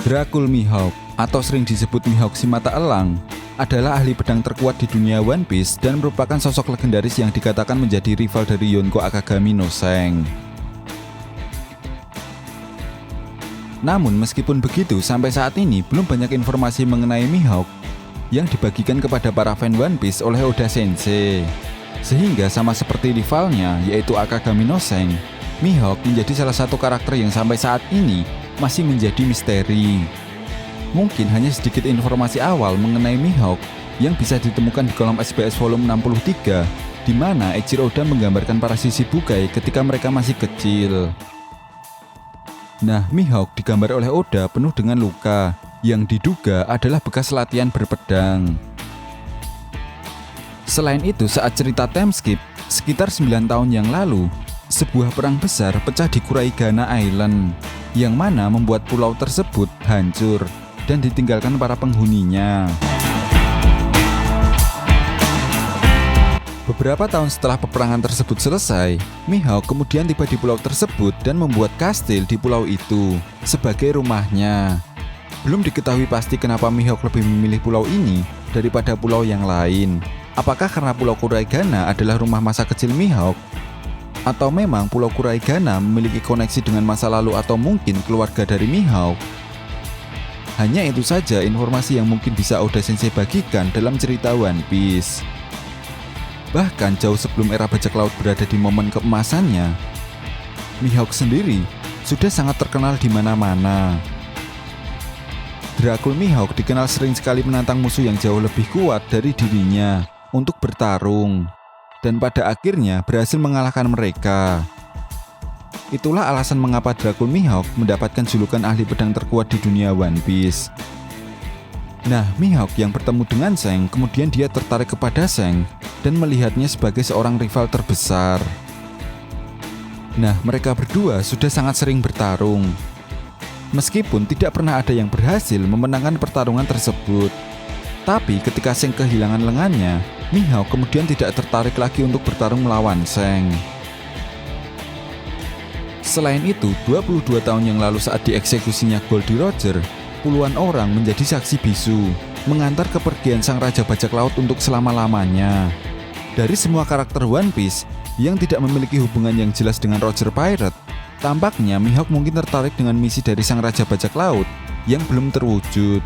Dracul Mihawk, atau sering disebut Mihawk si mata elang, adalah ahli pedang terkuat di dunia One Piece dan merupakan sosok legendaris yang dikatakan menjadi rival dari Yonko Akagami no Seng. Namun meskipun begitu, sampai saat ini belum banyak informasi mengenai Mihawk yang dibagikan kepada para fan One Piece oleh Oda Sensei. Sehingga sama seperti rivalnya, yaitu Akagami no Seng, Mihawk menjadi salah satu karakter yang sampai saat ini masih menjadi misteri. Mungkin hanya sedikit informasi awal mengenai Mihawk yang bisa ditemukan di kolom SBS volume 63, di mana Eiichiro Oda menggambarkan para Shichibukai ketika mereka masih kecil. Nah, Mihawk digambar oleh Oda penuh dengan luka yang diduga adalah bekas latihan berpedang. Selain itu, saat cerita time skip, sekitar 9 tahun yang lalu, sebuah perang besar pecah di Kuraigana Island, yang mana membuat pulau tersebut hancur dan ditinggalkan para penghuninya. Beberapa tahun setelah peperangan tersebut selesai, Mihawk kemudian tiba di pulau tersebut dan membuat kastil di pulau itu sebagai rumahnya. Belum diketahui pasti kenapa Mihawk lebih memilih pulau ini daripada pulau yang lain. Apakah karena pulau Kuraigana adalah rumah masa kecil Mihawk? Atau memang pulau Kuraigana memiliki koneksi dengan masa lalu atau mungkin keluarga dari Mihawk? Hanya itu saja informasi yang mungkin bisa Oda Sensei bagikan dalam cerita One Piece. Bahkan jauh sebelum era bajak laut berada di momen keemasannya, Mihawk sendiri sudah sangat terkenal di mana-mana. Dracul Mihawk dikenal sering sekali menantang musuh yang jauh lebih kuat dari dirinya untuk bertarung, dan pada akhirnya berhasil mengalahkan mereka. Itulah alasan mengapa Dracul Mihawk mendapatkan julukan ahli pedang terkuat di dunia One Piece. Nah, Mihawk yang bertemu dengan Seng, kemudian dia tertarik kepada Seng dan melihatnya sebagai seorang rival terbesar. Nah, mereka berdua sudah sangat sering bertarung. Meskipun tidak pernah ada yang berhasil memenangkan pertarungan tersebut. Tapi ketika Seng kehilangan lengannya, Mihawk kemudian tidak tertarik lagi untuk bertarung melawan Seng. Selain itu, 22 tahun yang lalu saat dieksekusinya Goldie Roger, puluhan orang menjadi saksi bisu, mengantar kepergian sang Raja Bajak Laut untuk selama-lamanya. Dari semua karakter One Piece yang tidak memiliki hubungan yang jelas dengan Roger Pirate, tampaknya Mihawk mungkin tertarik dengan misi dari sang Raja Bajak Laut yang belum terwujud.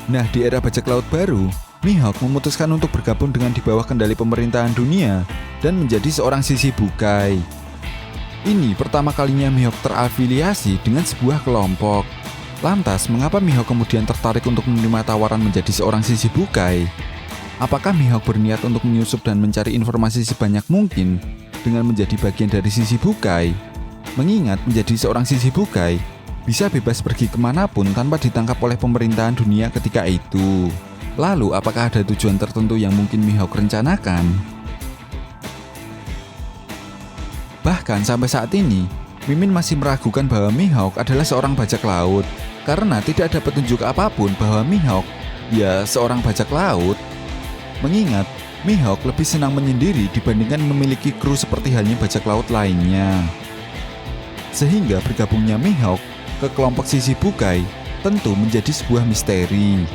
Nah, di era bajak laut baru, Mihawk memutuskan untuk bergabung dengan di bawah kendali pemerintahan dunia dan menjadi seorang Shichibukai. Ini pertama kalinya Mihawk terafiliasi dengan sebuah kelompok. Lantas, mengapa Mihawk kemudian tertarik untuk menerima tawaran menjadi seorang Shichibukai? Apakah Mihawk berniat untuk menyusup dan mencari informasi sebanyak mungkin dengan menjadi bagian dari Shichibukai? Mengingat menjadi seorang Shichibukai bisa bebas pergi kemanapun tanpa ditangkap oleh pemerintahan dunia ketika itu. Lalu, apakah ada tujuan tertentu yang mungkin Mihawk rencanakan? Bahkan sampai saat ini, Mimin masih meragukan bahwa Mihawk adalah seorang bajak laut, karena tidak ada petunjuk apapun bahwa Mihawk, ya, seorang bajak laut. Mengingat, Mihawk lebih senang menyendiri dibandingkan memiliki kru seperti halnya bajak laut lainnya. Sehingga bergabungnya Mihawk ke kelompok Shichibukai tentu menjadi sebuah misteri.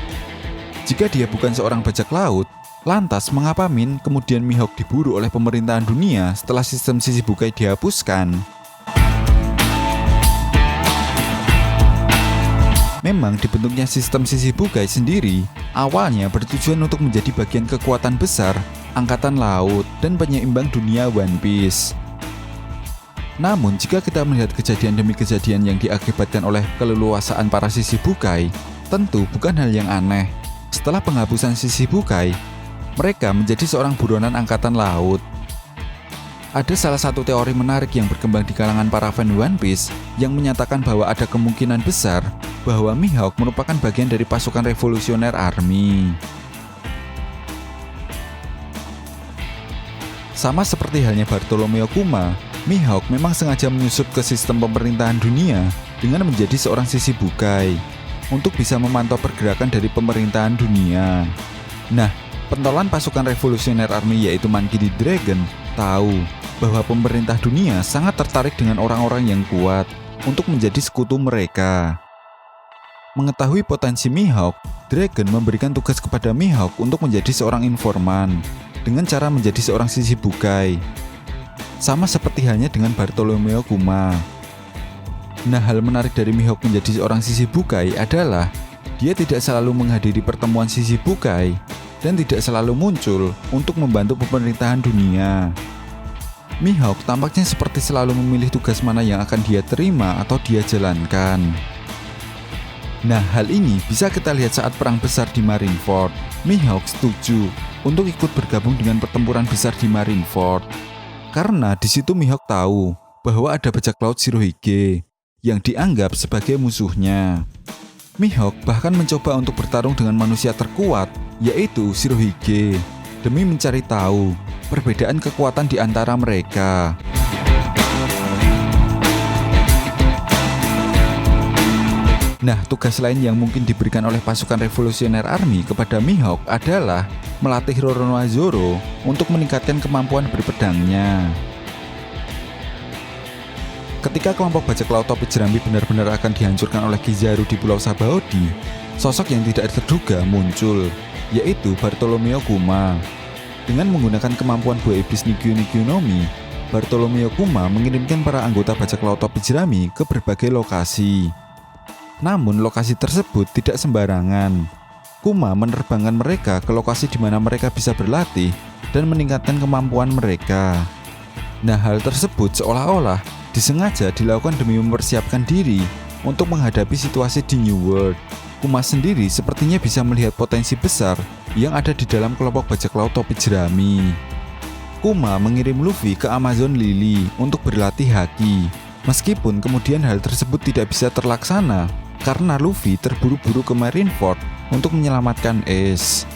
Jika dia bukan seorang bajak laut, lantas mengapa kemudian Mihawk diburu oleh pemerintahan dunia setelah sistem Shichibukai dihapuskan? Memang dibentuknya sistem Shichibukai sendiri awalnya bertujuan untuk menjadi bagian kekuatan besar angkatan laut dan penyeimbang dunia One Piece. Namun jika kita melihat kejadian demi kejadian yang diakibatkan oleh keleluasaan para Shichibukai, tentu bukan hal yang aneh. Setelah penghapusan Shichibukai, mereka menjadi seorang buronan angkatan laut. Ada salah satu teori menarik yang berkembang di kalangan para fan One Piece yang menyatakan bahwa ada kemungkinan besar bahwa Mihawk merupakan bagian dari pasukan Revolutionary Army. Sama seperti halnya Bartolomeo Kuma, Mihawk memang sengaja menyusup ke sistem pemerintahan dunia dengan menjadi seorang Shichibukai untuk bisa memantau pergerakan dari pemerintahan dunia. Nah, pentolan pasukan Revolutionary Army yaitu Monkey D. Dragon tahu bahwa pemerintah dunia sangat tertarik dengan orang-orang yang kuat untuk menjadi sekutu mereka. Mengetahui potensi Mihawk, Dragon memberikan tugas kepada Mihawk untuk menjadi seorang informan dengan cara menjadi seorang Shichibukai. Sama seperti halnya dengan Bartolomeo Kuma. Nah, hal menarik dari Mihawk menjadi seorang Shichibukai adalah dia tidak selalu menghadiri pertemuan Shichibukai dan tidak selalu muncul untuk membantu pemerintahan dunia. Mihawk tampaknya seperti selalu memilih tugas mana yang akan dia terima atau dia jalankan. Nah, hal ini bisa kita lihat saat perang besar di Marineford. Mihawk setuju untuk ikut bergabung dengan pertempuran besar di Marineford. Karena di situ Mihawk tahu bahwa ada bajak laut Shirohige yang dianggap sebagai musuhnya. Mihawk bahkan mencoba untuk bertarung dengan manusia terkuat, yaitu Shirohige, demi mencari tahu perbedaan kekuatan di antara mereka. Nah, tugas lain yang mungkin diberikan oleh pasukan Revolutionary Army kepada Mihawk adalah melatih Roronoa Zoro untuk meningkatkan kemampuan berpedangnya. Ketika kelompok bajak laut topi jerami benar-benar akan dihancurkan oleh Kizaru di Pulau Sabaody, sosok yang tidak terduga muncul, yaitu Bartolomeo Kuma. Dengan menggunakan kemampuan buah iblis Nikyu Nikyu no Mi, Bartolomeo Kuma mengirimkan para anggota bajak laut topi jerami ke berbagai lokasi. Namun lokasi tersebut tidak sembarangan. Kuma menerbangkan mereka ke lokasi di mana mereka bisa berlatih dan meningkatkan kemampuan mereka. Nah, hal tersebut seolah-olah disengaja dilakukan demi mempersiapkan diri untuk menghadapi situasi di New World. Kuma sendiri sepertinya bisa melihat potensi besar yang ada di dalam kelompok bajak laut topi jerami. Kuma mengirim Luffy ke Amazon Lily untuk berlatih haki. Meskipun kemudian hal tersebut tidak bisa terlaksana karena Luffy terburu-buru ke Marineford untuk menyelamatkan Ace.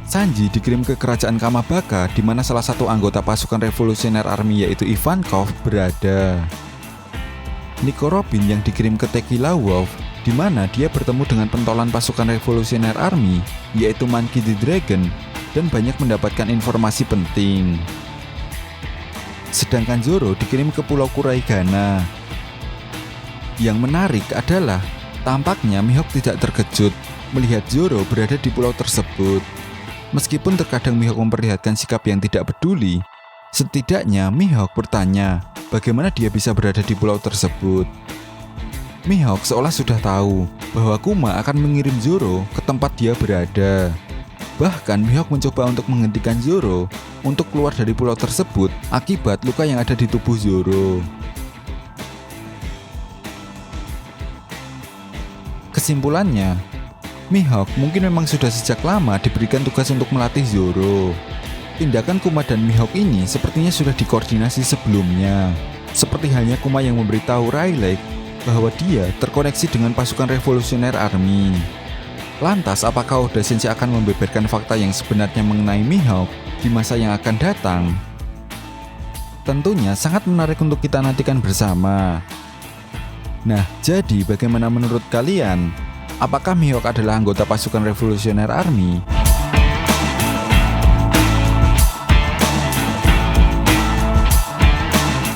Sanji dikirim ke kerajaan Kamabaka di mana salah satu anggota pasukan Revolutionary Army yaitu Ivankov berada. Nico Robin yang dikirim ke Tequila Wolf di mana dia bertemu dengan pentolan pasukan Revolutionary Army yaitu Monkey D. Dragon dan banyak mendapatkan informasi penting. Sedangkan Zoro dikirim ke Pulau Kuraigana. Yang menarik adalah tampaknya Mihawk tidak terkejut melihat Zoro berada di pulau tersebut. Meskipun terkadang Mihawk memperlihatkan sikap yang tidak peduli, setidaknya Mihawk bertanya bagaimana dia bisa berada di pulau tersebut. Mihawk seolah sudah tahu bahwa Kuma akan mengirim Zoro ke tempat dia berada. Bahkan Mihawk mencoba untuk menghentikan Zoro untuk keluar dari pulau tersebut akibat luka yang ada di tubuh Zoro. Kesimpulannya, Mihawk mungkin memang sudah sejak lama diberikan tugas untuk melatih Zoro. Tindakan Kuma dan Mihawk ini sepertinya sudah dikoordinasi sebelumnya. Seperti halnya Kuma yang memberitahu Rayleigh bahwa dia terkoneksi dengan pasukan Revolutionary Army. Lantas, apakah Oda Sensei akan membeberkan fakta yang sebenarnya mengenai Mihawk di masa yang akan datang? Tentunya sangat menarik untuk kita nantikan bersama. Nah, jadi bagaimana menurut kalian? Apakah Mihawk adalah anggota pasukan Revolutionary Army?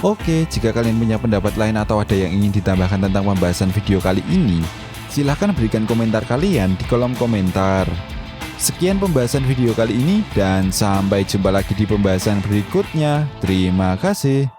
Oke, jika kalian punya pendapat lain atau ada yang ingin ditambahkan tentang pembahasan video kali ini, silahkan berikan komentar kalian di kolom komentar. Sekian pembahasan video kali ini dan sampai jumpa lagi di pembahasan berikutnya. Terima kasih.